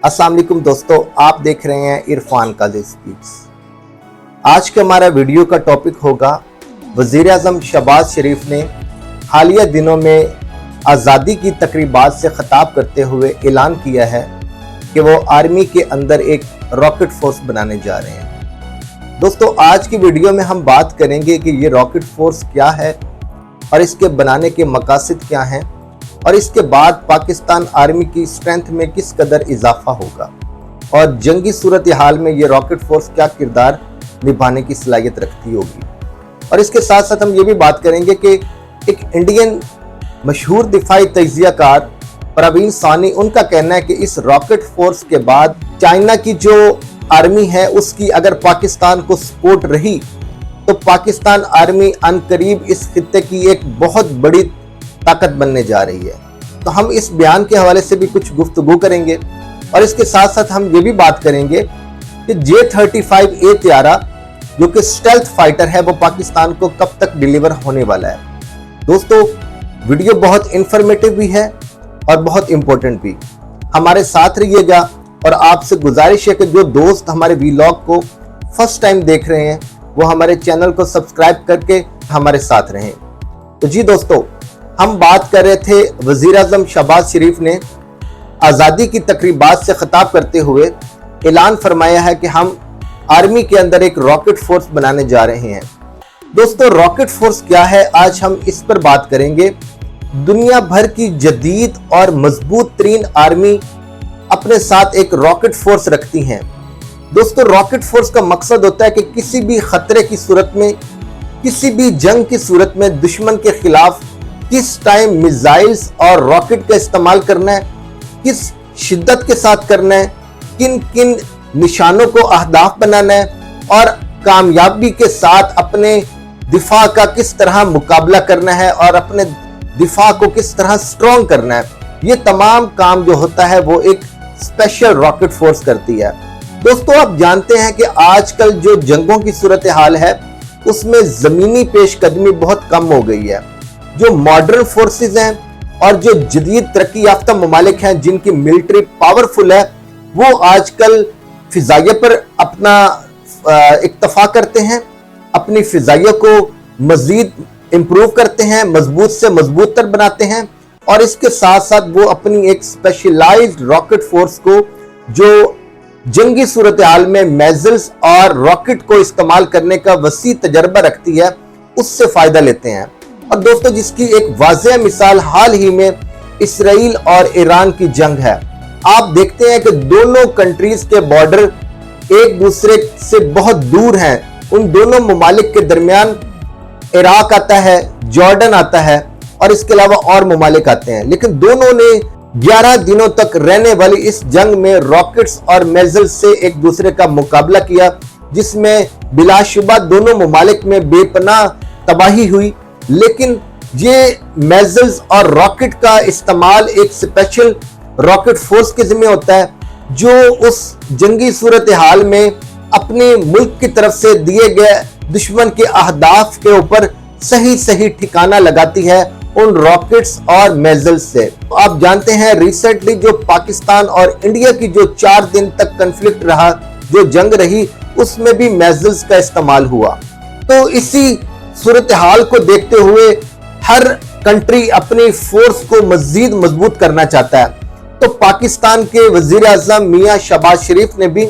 अस्सलाम वालेकुम दोस्तों, आप देख रहे हैं इरफान काजी स्पीक्स। आज का हमारा वीडियो का टॉपिक होगा वज़ीर आज़म शहबाज शरीफ ने हालिया दिनों में आज़ादी की तकरीबात से खिताब करते हुए ऐलान किया है कि वो आर्मी के अंदर एक रॉकेट फोर्स बनाने जा रहे हैं। दोस्तों, आज की वीडियो में हम बात करेंगे कि ये रॉकेट फोर्स क्या है और इसके बनाने के मकासद क्या हैं और इसके बाद पाकिस्तान आर्मी की स्ट्रेंथ में किस कदर इजाफा होगा और जंगी सूरत हाल में ये रॉकेट फोर्स क्या किरदार निभाने की सलाहियत रखती होगी। और इसके साथ साथ हम ये भी बात करेंगे कि एक इंडियन मशहूर दिफाई तज्जियाकार परवीन सानी, उनका कहना है कि इस रॉकेट फोर्स के बाद चाइना की जो आर्मी है उसकी अगर पाकिस्तान को सपोर्ट रही तो पाकिस्तान आर्मी अनकरीब इस खित्ते की एक बहुत बड़ी ताकत बनने जा रही है। तो हम इस बयान के हवाले से भी कुछ गुफ्तगू करेंगे और इसके साथ साथ हम ये भी बात करेंगे कि J-35A तैयारा जो कि स्टेल्थ फाइटर है वो पाकिस्तान को कब तक डिलीवर होने वाला है। दोस्तों, वीडियो बहुत इंफॉर्मेटिव भी है और बहुत इंपॉर्टेंट भी। हमारे साथ रहिएगा और आपसे गुजारिश है कि जो दोस्त हमारे वीलॉग को फर्स्ट टाइम देख रहे हैं वो हमारे चैनल को सब्सक्राइब करके हमारे साथ रहें। तो जी दोस्तों, हम बात कर रहे थे वज़ीर आज़म शहबाज शरीफ ने आज़ादी की तकरीबात से खिताब करते हुए ऐलान फरमाया है कि हम आर्मी के अंदर एक रॉकेट फोर्स बनाने जा रहे हैं। दोस्तों, रॉकेट फोर्स क्या है, आज हम इस पर बात करेंगे। दुनिया भर की जदीद और मजबूत तरीन आर्मी अपने साथ एक रॉकेट फोर्स रखती हैं। दोस्तों, रॉकेट फोर्स का मकसद होता है कि किसी भी खतरे की सूरत में, किसी भी जंग की सूरत में दुश्मन के खिलाफ किस टाइम मिसाइल्स और रॉकेट का इस्तेमाल करना है, किस शिद्दत के साथ करना है, किन किन निशानों को अहदाफ बनाना है और कामयाबी के साथ अपने दिफा का किस तरह मुकाबला करना है और अपने दिफा को किस तरह स्ट्रॉन्ग करना है। ये तमाम काम जो होता है वो एक स्पेशल रॉकेट फोर्स करती है। दोस्तों, आप जानते हैं कि आजकल जो जंगों की सूरत हाल है उसमें जमीनी पेशकदमी बहुत कम हो गई है। जो मॉडर्न फोर्सेस हैं और जो जदीद तरक्की याफ्ता ममालिक हैं जिनकी मिलिट्री पावरफुल है, वो आजकल फिजाइया पर अपना इक्तफा करते हैं, अपनी फिजाइया को मजीद इम्प्रूव करते हैं, मजबूत से मजबूत तर बनाते हैं और इसके साथ साथ वो अपनी एक स्पेशलाइज्ड रॉकेट फोर्स को जो जंगी सूरत हाल में मैजल्स और रॉकेट को इस्तेमाल करने का वसी तजर्बा रखती है उससे फायदा लेते हैं। और दोस्तों, जिसकी एक वाज़ेह मिसाल हाल ही में इसराइल और ईरान की जंग है। आप देखते हैं कि दोनों कंट्रीज के बॉर्डर एक दूसरे से बहुत दूर हैं। उन दोनों ममालिक के दरमियान इराक आता है, जॉर्डन आता है और इसके अलावा और ममालिक आते हैं, लेकिन दोनों ने 11 दिनों तक रहने वाली इस जंग में रॉकेट्स और मिसाइल्स से एक दूसरे का मुकाबला किया, जिसमें बिलाशुबा दोनों ममालिक में बेपनाह तबाही हुई। लेकिन ये मिसाइल्स और रॉकेट का इस्तेमाल एक स्पेशल रॉकेट फोर्स के जिम्मे होता है जो उस जंगी सूरत हाल में अपने मुल्क की तरफ से दिए गए दुश्मन के अहदाफ के ऊपर सही सही ठिकाना लगाती है उन रॉकेट्स और मिसाइल्स से। आप जानते हैं रिसेंटली जो पाकिस्तान और इंडिया की जो 4 दिन तक कन्फ्लिक्ट रहा, जो जंग रही, उसमें भी मिसाइल्स का इस्तेमाल हुआ। तो इसी सूरत हाल को देखते हुए हर कंट्री अपनी फोर्स को मजीद मजबूत करना चाहता है। तो पाकिस्तान के वजीर आज़म मियां शहबाज शरीफ ने भी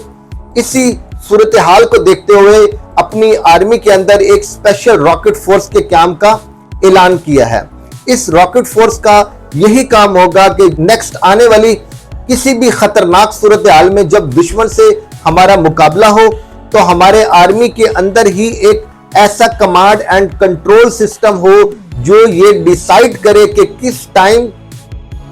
इसी सूरत हाल को देखते हुए अपनी आर्मी के अंदर एक स्पेशल रॉकेट फोर्स के काम का ऐलान किया है। इस रॉकेट फोर्स का यही काम होगा कि नेक्स्ट आने वाली किसी भी खतरनाक सूरत हाल में जब दुश्मन से हमारा मुकाबला हो तो हमारे आर्मी के अंदर ही एक ऐसा कमांड एंड कंट्रोल सिस्टम हो जो ये डिसाइड करे कि किस टाइम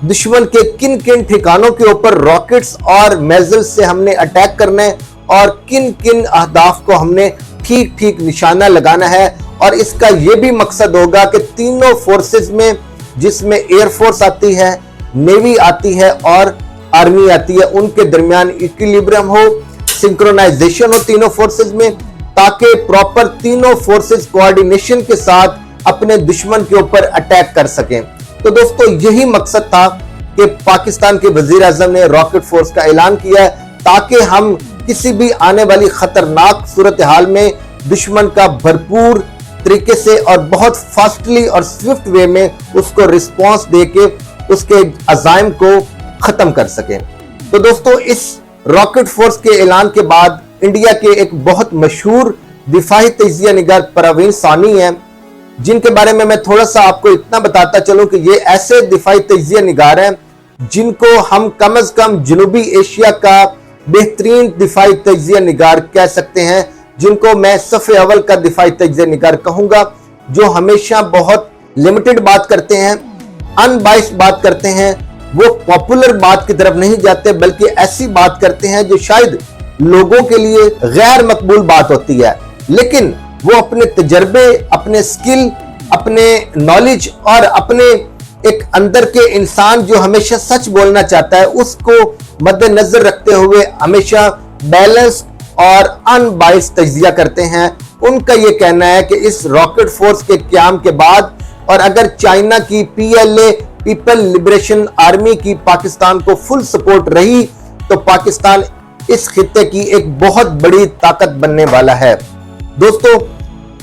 दुश्मन के किन किन ठिकानों के ऊपर रॉकेट्स और मिसाइल्स से हमने अटैक करना है और किन किन अहदाफ को हमने ठीक ठीक निशाना लगाना है। और इसका यह भी मकसद होगा कि तीनों फोर्सेस में, जिसमें एयरफोर्स आती है, नेवी आती है और आर्मी आती है, उनके दरमियान इक्विलिब्रियम हो, सिंक्रोनाइजेशन हो तीनों फोर्सेस में, ताकि प्रॉपर तीनों फोर्सेस कोऑर्डिनेशन के साथ अपने दुश्मन के ऊपर अटैक कर सकें। तो दोस्तों, यही मकसद था कि पाकिस्तान के वजीर आजम ने रॉकेट फोर्स का ऐलान किया है ताकि हम किसी भी आने वाली खतरनाक सूरत हाल में दुश्मन का भरपूर तरीके से और बहुत फास्टली और स्विफ्ट वे में उसको रिस्पॉन्स देके उसके अजाइम को खत्म कर सके। तो दोस्तों, इस रॉकेट फोर्स के ऐलान के बाद इंडिया के एक बहुत मशहूर दिफाई तजिया निगार परवीन सानी हैं, जिनके बारे में मैं थोड़ा सा आपको इतना बताता चलूं कि ये ऐसे दिफाई तजिया निगार हैं जिनको हम कम से कम जनूबी एशिया का बेहतरीन दिफाई तजिया निगार कह सकते हैं, जिनको मैं सफ़े अव्वल का दिफाई तजिया निगार कहूंगा, जो हमेशा बहुत लिमिटेड बात करते हैं, अनबाइस्ड बात करते हैं, वो पॉपुलर बात की तरफ नहीं जाते बल्कि ऐसी बात करते हैं जो शायद लोगों के लिए गैर मकबूल बात होती है, लेकिन वो अपने तजर्बे, अपने स्किल, अपने नॉलेज और अपने एक अंदर के इंसान जो हमेशा सच बोलना चाहता है उसको मद्देनजर रखते हुए हमेशा बैलेंस और अनबाइस्ड तजिया करते हैं। उनका ये कहना है कि इस रॉकेट फोर्स के क़याम के बाद और अगर चाइना की PLA पीपल लिबरेशन आर्मी की पाकिस्तान को फुल सपोर्ट रही तो पाकिस्तान इस खित्ते की एक बहुत बड़ी ताकत बनने वाला है। दोस्तों,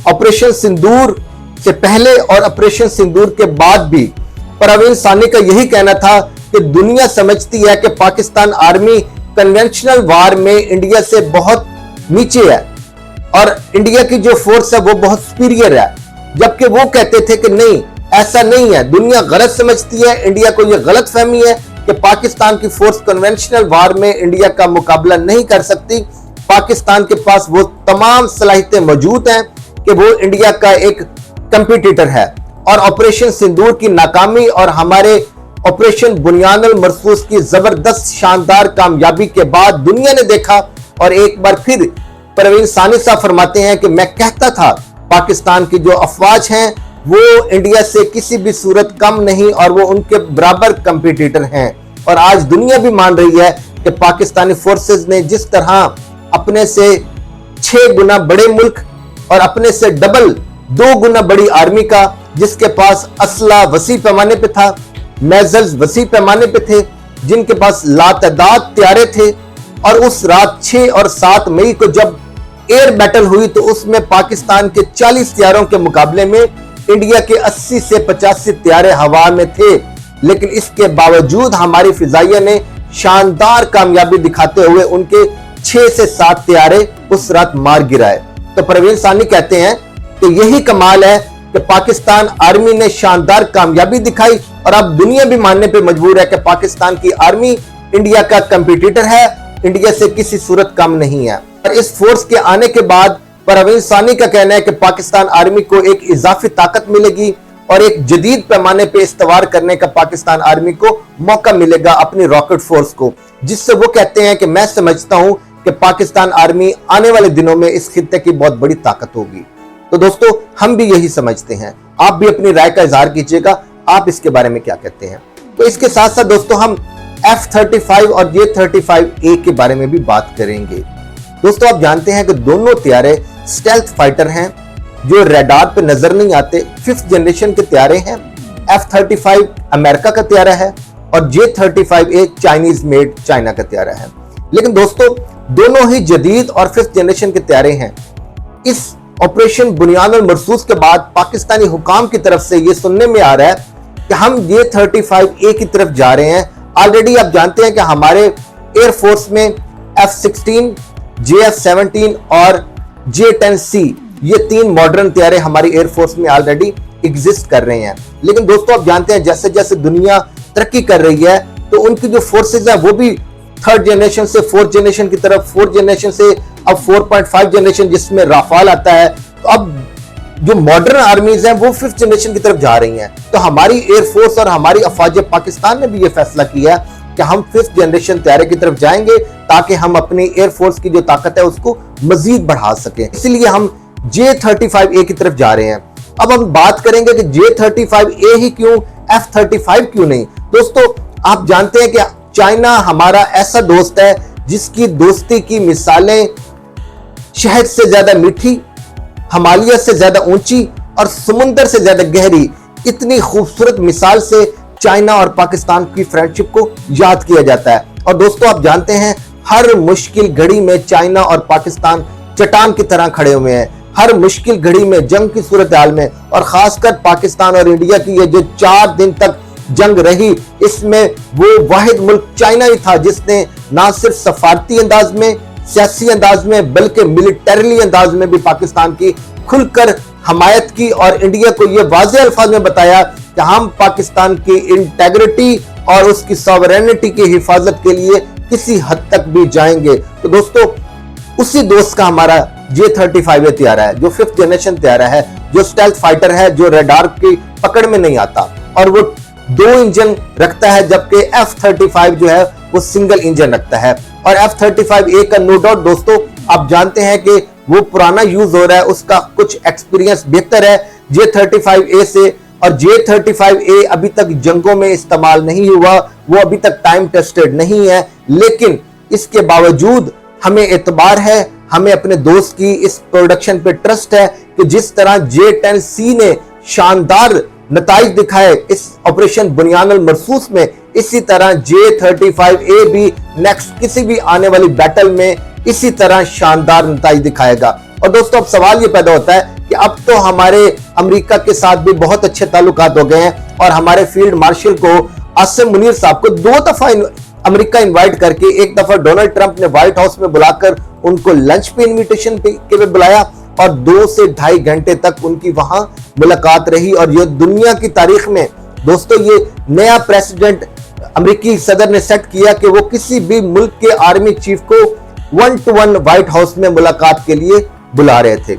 ऑपरेशन सिंदूर से पहले और ऑपरेशन सिंदूर के बाद भी परवीन सानी का यही कहना था कि दुनिया समझती है कि पाकिस्तान आर्मी कन्वेंशनल वार में इंडिया से बहुत नीचे है और इंडिया की जो फोर्स है वो बहुत सुपीरियर है, जबकि वो कहते थे कि नहीं, ऐसा नहीं है, दुनिया गलत समझती है, इंडिया को यह गलत फहमी है कि पाकिस्तान की फोर्स कन्वेंशनल वार में इंडिया का मुकाबला नहीं कर सकती। पाकिस्तान के पास वो तमाम सलाहियतें मौजूद हैं कि वो इंडिया का एक कंपटीटर है। और ऑपरेशन सिंदूर की नाकामी और हमारे ऑपरेशन बुनियानुल मरसूस की जबरदस्त शानदार कामयाबी के बाद दुनिया ने देखा और एक बार फिर परवीन सानी साहब फरमाते हैं कि मैं कहता था पाकिस्तान की जो अफवाज हैं वो इंडिया से किसी भी सूरत कम नहीं और वो उनके बराबर कंपटीटर हैं। और आज दुनिया भी मान रही है कि पाकिस्तानी फोर्सेस ने जिस तरह अपने से 6 गुना बड़े मुल्क और अपने से डबल 2 गुना बड़ी आर्मी का, जिसके पास असला वसी पैमाने पे था, मेजल्स वसी पैमाने पे थे, जिनके पास लातादाद त्यारे थे, और उस रात 6 और 7 मई को जब एयर बैटल हुई तो उसमें पाकिस्तान के 40 त्यारों के मुकाबले में इंडिया के 80 से 85 त्यारे हवा में थे, लेकिन इसके बावजूद हमारी फिजाइया ने शानदार कामयाबी दिखाते हुए उनके 6 से 7 त्यारे उस रात मार गिराए। तो परवीन सानी कहते हैं कि यही कमाल है कि पाकिस्तान आर्मी ने शानदार कामयाबी दिखाई और अब दुनिया भी मानने पे मजबूर है कि पाकिस्तान की आर्मी इंडिया का कंपटीटर है, इंडिया से किसी सूरत कम नहीं है। और इस फोर्स के आने के बाद परवीन सानी का कहना है कि पाकिस्तान आर्मी को एक इजाफी ताकत मिलेगी और एक जदीद पैमाने पे इस्तवार करने का पाकिस्तान आर्मी को मौका मिलेगा अपनी रॉकेट फोर्स को, जिससे वो कहते हैं कि मैं समझता हूं कि पाकिस्तान आर्मी आने वाले दिनों में इस खित्ते की बहुत बड़ी ताकत होगी। तो दोस्तों, हम भी यही समझते हैं, आप भी अपनी राय का इजहार कीजिएगा, आप इसके बारे में क्या कहते हैं। तो इसके साथ साथ दोस्तों हम F-35 और J-35A के बारे में भी बात करेंगे। दोस्तों, आप जानते हैं कि दोनों त्यारे स्टेल्थ फाइटर हैं जो रडार पे नजर नहीं आते, 5th जनरेशन के त्यारे हैं। F-35 अमेरिका का त्यारा है और J-35A चाइनीज मेड चाइना का त्यारा है। लेकिन दोस्तों, दोनों ही जदीद और 5th जनरेशन के त्यारे हैं। इस ऑपरेशन बुनियानुल मरसूस के बाद पाकिस्तानी हुकाम की तरफ से यह सुनने में आ रहा है कि हम J-35A की तरफ जा रहे हैं। ऑलरेडी आप जानते हैं कि हमारे एयरफोर्स में F-16, JF-17 और J-10C ये 3 मॉडर्न त्यारे हमारी एयरफोर्स में ऑलरेडी एग्जिस्ट कर रहे हैं। लेकिन दोस्तों, आप जानते हैं जैसे जैसे दुनिया तरक्की कर रही है तो उनकी जो फोर्सेज है वो भी 3rd जनरेशन से 4th जनरेशन की तरफ, 4th जनरेशन से अब 4.5 जनरेशन जिसमें राफाल आता है, तो अब जो मॉडर्न आर्मीज हैं वो 5th जनरेशन की तरफ जा रही हैं। तो हमारी एयरफोर्स और हमारी अफवाज पाकिस्तान ने भी ये फैसला किया कि हम 5th जनरेशन त्यारे की तरफ जाएंगे ताकि हम अपनी एयरफोर्स की जो ताकत है उसको मजीद बढ़ा सकें। इसलिए हम J-35A की तरफ जा रहे हैं। अब हम बात करेंगे कि J-35A ही क्यों, F-35 क्यों नहीं। दोस्तों, आप जानते हैं कि चाइना हमारा ऐसा दोस्त है जिसकी दोस्ती की मिसालें शहद से ज्यादा मीठी, हिमालय से ज्यादा ऊंची और समुंदर से ज्यादा गहरी, इतनी खूबसूरत मिसाल से चाइना और पाकिस्तान की फ्रेंडशिप को याद किया जाता है। और दोस्तों आप जानते हैं हर मुश्किल घड़ी में चाइना और पाकिस्तान चट्टान की तरह खड़े हुए हैं। हर मुश्किल घड़ी में, जंग की सूरत हाल में, और खासकर पाकिस्तान और इंडिया की ये जो 4 दिन तक जंग रही, इसमें वो वाहिद मुल्क चाइना ही था जिसने ना सिर्फ सफारती अंदाज में, सियासी अंदाज में, बल्कि मिलिटरीली अंदाज में भी पाकिस्तान की खुलकर हमायत की और इंडिया को ये वाज़ेह अल्फाज में बताया कि हम पाकिस्तान की इंटेग्रिटी और उसकी सॉवरेनिटी की हिफाजत के लिए किसी हद तक भी जाएंगे। तो दोस्तों उसी दोस्त का हमारा J-35 तैयार है, जो 5th जनरेशन तैयार है, जो स्टेल्थ फाइटर है, जो रडार की पकड़ में नहीं आता, और वो 2 इंजन रखता है, जबकि F-35 जो है वो सिंगल इंजन रखता है। और F-35A का नो डाउट दोस्तों आप जानते हैं कि वो पुराना यूज हो रहा है, उसका कुछ एक्सपीरियंस बेहतर है J-35A से, और J-35A अभी तक जंगों में इस्तेमाल नहीं हुआ, वो अभी तक टाइम टेस्टेड नहीं है। लेकिन इसके बावजूद हमें एतबार है, हमें अपने दोस्त की इस प्रोडक्शन पे ट्रस्ट है कि जिस तरह J-10C ने शानदार नताइज दिखाए इस ऑपरेशन बुनियान अल मरसूस में, इसी तरह J-35A भी नेक्स्ट किसी भी आने वाली बैटल में इसी तरह शानदार नताइज दिखाएगा। और दोस्तों अब सवाल ये पैदा होता है कि अब तो हमारे अमेरिका के साथ भी बहुत अच्छे ताल्लुकात हो गए हैं, और हमारे फील्ड मार्शल को आसिम मुनीर साहब को 2 दफा अमेरिका इनवाइट करके, एक दफा डोनाल्ड ट्रंप ने व्हाइट हाउस में बुलाकर उनको लंच पे इनविटेशन के लिए बुलाया, और 2 से 2.5 घंटे तक उनकी वहां मुलाकात रही। और ये दुनिया की तारीख में दोस्तों ये नया प्रेसिडेंट अमेरिकी सदर ने सेट किया कि वो किसी भी मुल्क के आर्मी चीफ को 1-to-1 व्हाइट हाउस में मुलाकात के लिए बुला रहे थे।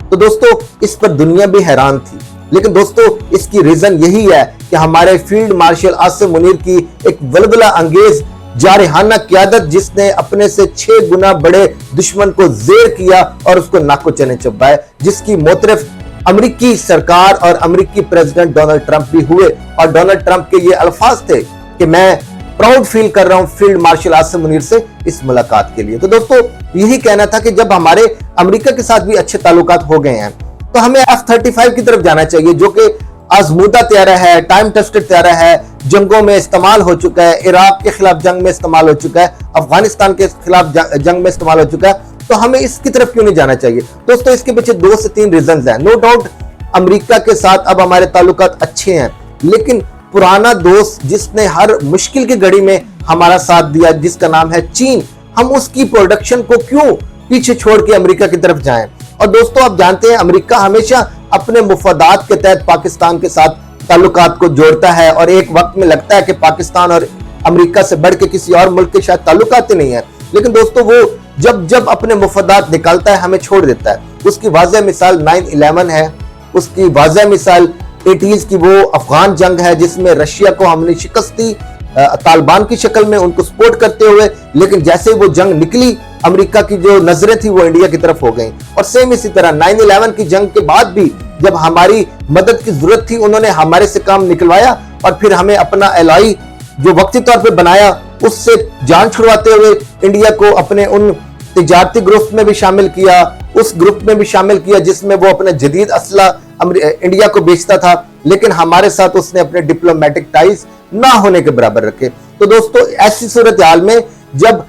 तो दोस्तों इस पर दुनिया भी हैरान थी, लेकिन दोस्तों इसकी रीजन यही है कि हमारे फील्ड मार्शल आसिम मुनीर की एक वलवला अंगेज जारहाना क़यादत, जिसने अपने से 6 गुना बड़े दुश्मन को जेर किया और उसको नाको चने चबाए, जिसकी मोतरफ अमेरिकी सरकार और अमेरिकी प्रेसिडेंट डोनाल्ड ट्रंप भी हुए। और डोनाल्ड ट्रंप के ये अल्फाज थे कि मैं प्राउड फील कर रहा हूं फील्ड मार्शल आसिम मुनीर से इस मुलाकात के लिए। तो दोस्तों यही कहना था कि जब हमारे अमेरिका के साथ भी अच्छे ताल्लुकात हो गए हैं, तो हमें F-35 की तरफ जाना चाहिए, जो कि आजमूदा तैयारा है, टाइम टेस्टेड तैयारा है, जंगों में इस्तेमाल हो चुका है, इराक के खिलाफ जंग में इस्तेमाल हो चुका है, अफगानिस्तान के खिलाफ जंग में इस्तेमाल हो चुका है। तो हमें इसकी तरफ क्यों नहीं जाना चाहिए? दोस्तों इसके पीछे 2 से 3 रीजंस हैं। नो डाउट अमेरिका के साथ अब हमारे ताल्लुकात अच्छे हैं, लेकिन पुराना दोस्त जिसने हर मुश्किल की घड़ी में हमारा साथ दिया, जिसका नाम है चीन, हम उसकी प्रोडक्शन को क्यों पीछे छोड़ के अमेरिका की तरफ जाएं? और दोस्तों आप जानते हैं अमेरिका हमेशा अपने मुफादात के तहत पाकिस्तान के साथ ताल्लुकात को जोड़ता है, और एक वक्त में लगता है कि पाकिस्तान और अमेरिका से बढ़ के किसी और मुल्क के शायद ताल्लुकात ही नहीं है, लेकिन दोस्तों वो जब अपने मुफादात निकालता है हमें छोड़ देता है। उसकी वाज़ेह मिसाल 9/11 है, उसकी वाज़ेह मिसाल 80s की वो अफगान जंग है जिसमें रशिया को हमने शिकस्त दी तालिबान की शक्ल में उनको सपोर्ट करते हुए, लेकिन जैसे वो जंग निकली अमेरिका की जो नजरें थी वो इंडिया की तरफ हो गई। और सेम इसी तरह 9/11 की जंग के बाद भी जब हमारी मदद की जरूरत थी उन्होंने हमारे से काम निकलवाया, और फिर हमें अपना एलाई जो वक्ती तौर पे बनाया उससे जान छुड़वाते हुए इंडिया को अपने उन तिजारती ग्रुप में भी शामिल किया, उस ग्रुप में भी शामिल किया जिसमें वो अपने जदीद असला इंडिया को बेचता था, लेकिन हमारे साथ उसने अपने डिप्लोमेटिक टाइज ना होने के बराबर रखे। तो दोस्तों ऐसी सूरत हाल में जब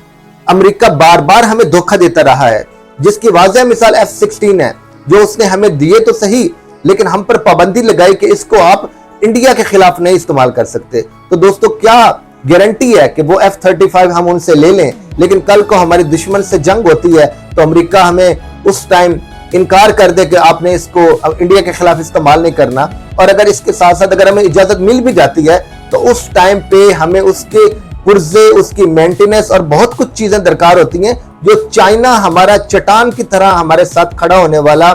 अमेरिका बार बार हमें धोखा देता रहा है, जिसकी वाज़ेह मिसाल F-16 है, जो उसने हमें दिए तो सही लेकिन हम पर पाबंदी लगाई कि इसको आप इंडिया के खिलाफ नहीं इस्तेमाल कर सकते। तो दोस्तों क्या गारंटी है कि वो F-35 हम उनसे ले लें, लेकिन कल को हमारे दुश्मन से जंग होती है तो अमेरिका हमें उस टाइम इनकार कर दे कि आपने इसको इंडिया के खिलाफ इस्तेमाल नहीं करना, और अगर इसके साथ साथ अगर हमें इजाजत मिल भी जाती है तो उस टाइम पे हमें उसके पुर्जे, उसकी मेंटेनेंस और बहुत कुछ चीजें दरकार होती हैं, जो चाइना हमारा चट्टान की तरह हमारे साथ खड़ा होने वाला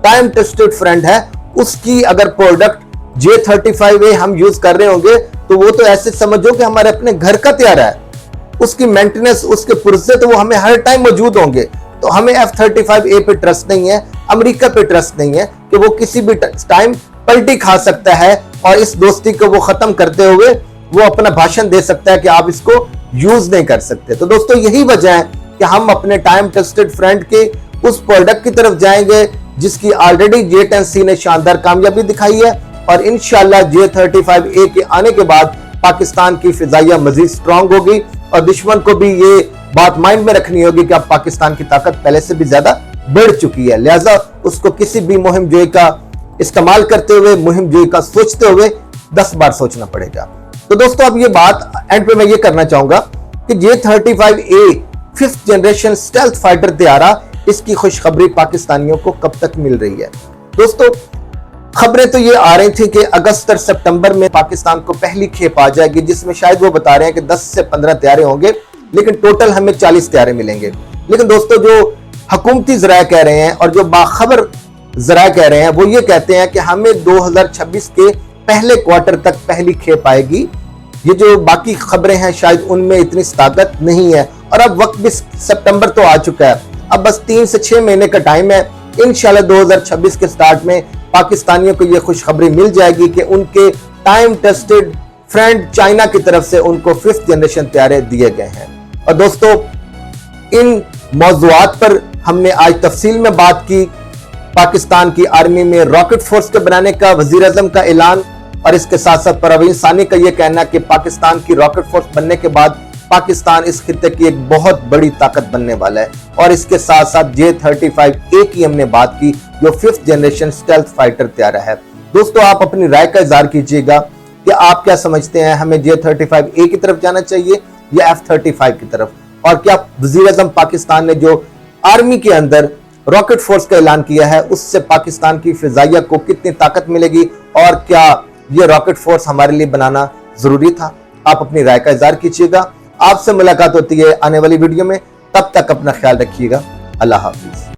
टाइम टेस्टेड फ्रेंड है, उसकी अगर प्रोडक्ट J-35A हम यूज कर रहे होंगे तो वो तो ऐसे समझो कि हमारे अपने घर का तैयार है, उसकी मेंटेनेंस, उसके पुर्जे तो वो हमें हर टाइम मौजूद होंगे। तो हमें F-35A पे ट्रस्ट नहीं है, अमेरिका पे ट्रस्ट नहीं है कि वो किसी भी टाइम पलटी खा सकता है और इस दोस्ती को वो खत्म करते हुए वो अपना भाषण दे सकता है कि आप इसको यूज नहीं कर सकते। तो दोस्तों यही वजह है कि हम अपने टाइम टेस्टेड फ्रेंड के उस प्रोडक्ट की तरफ जाएंगे जिसकी ऑलरेडी J-10C ने शानदार कामयाबी दिखाई है, और इंशाल्लाह J-35A के आने के बाद पाकिस्तान की फिजाइया मजीद स्ट्रांग होगी और दुश्मन को भी ये बात माइंड में रखनी होगी कि अब पाकिस्तान की ताकत पहले से भी ज्यादा बढ़ चुकी है, लिहाजा उसको किसी भी मुहिम जोई का इस्तेमाल करते हुए, मुहिम जोई का सोचते हुए 10 बार सोचना पड़ेगा। तो दोस्तों अब ये बात एंड पे मैं ये करना चाहूंगा कि J-35A 5th generation stealth fighter तैयारा, इसकी खुशखबरी पाकिस्तानियों को कब तक मिल रही है। दोस्तों खबरें तो ये आ रही थी कि अगस्त और सितंबर में पाकिस्तान को पहली खेप आ जाएगी, जिसमें शायद वो बता रहे हैं कि 10 से 15 तैयारे होंगे, लेकिन टोटल हमें 40 तैयारे मिलेंगे। लेकिन दोस्तों जो हुकूमती ज़राए कह रहे हैं और जो बाखबर ज़राए कह रहे हैं वो ये कहते हैं कि हमें 2026 के पहले क्वार्टर तक पहली खेप आएगी। ये जो बाकी खबरें हैं शायद उनमें इतनी ताकत नहीं है और अब वक्त भी सितंबर तो आ चुका है, अब बस 3 से 6 महीने का टाइम है। इंशाल्लाह 2026 के स्टार्ट में पाकिस्तानियों को यह खुशखबरी मिल जाएगी कि उनके टाइम टेस्टेड फ्रेंड चाइना की तरफ से उनको 5th जनरेशन तैयारे दिए गए हैं। और दोस्तों इन मौज़ूआत पर हमने आज तफसील में बात की। पाकिस्तान की आर्मी में रॉकेट फोर्स के बनाने का वजीर आज़म का ऐलान और इसके साथ साथ परवीन सानी का यह कहना कि पाकिस्तान की रॉकेट फोर्स बनने के बाद पाकिस्तान इस खित्ते की एक बहुत बड़ी ताकत बनने वाला है। और इसके साथ साथ J-35A की हमने बात की जो 5th जनरेशन स्टेल्थ फाइटर तैयारा है। दोस्तों आप अपनी राय का इज़हार कीजिएगा कि आप क्या समझते हैं, हमें J-35A की तरफ जाना चाहिए या F-35 की तरफ, और क्या वजीर आज़म पाकिस्तान ने जो आर्मी के अंदर रॉकेट फोर्स का ऐलान किया है उससे पाकिस्तान की फिजाइया को कितनी ताकत मिलेगी और क्या ये रॉकेट फोर्स हमारे लिए बनाना जरूरी था। आप अपनी राय का इज़हार कीजिएगा। आपसे मुलाकात होती है आने वाली वीडियो में, तब तक अपना ख्याल रखिएगा। अल्लाह हाफिज।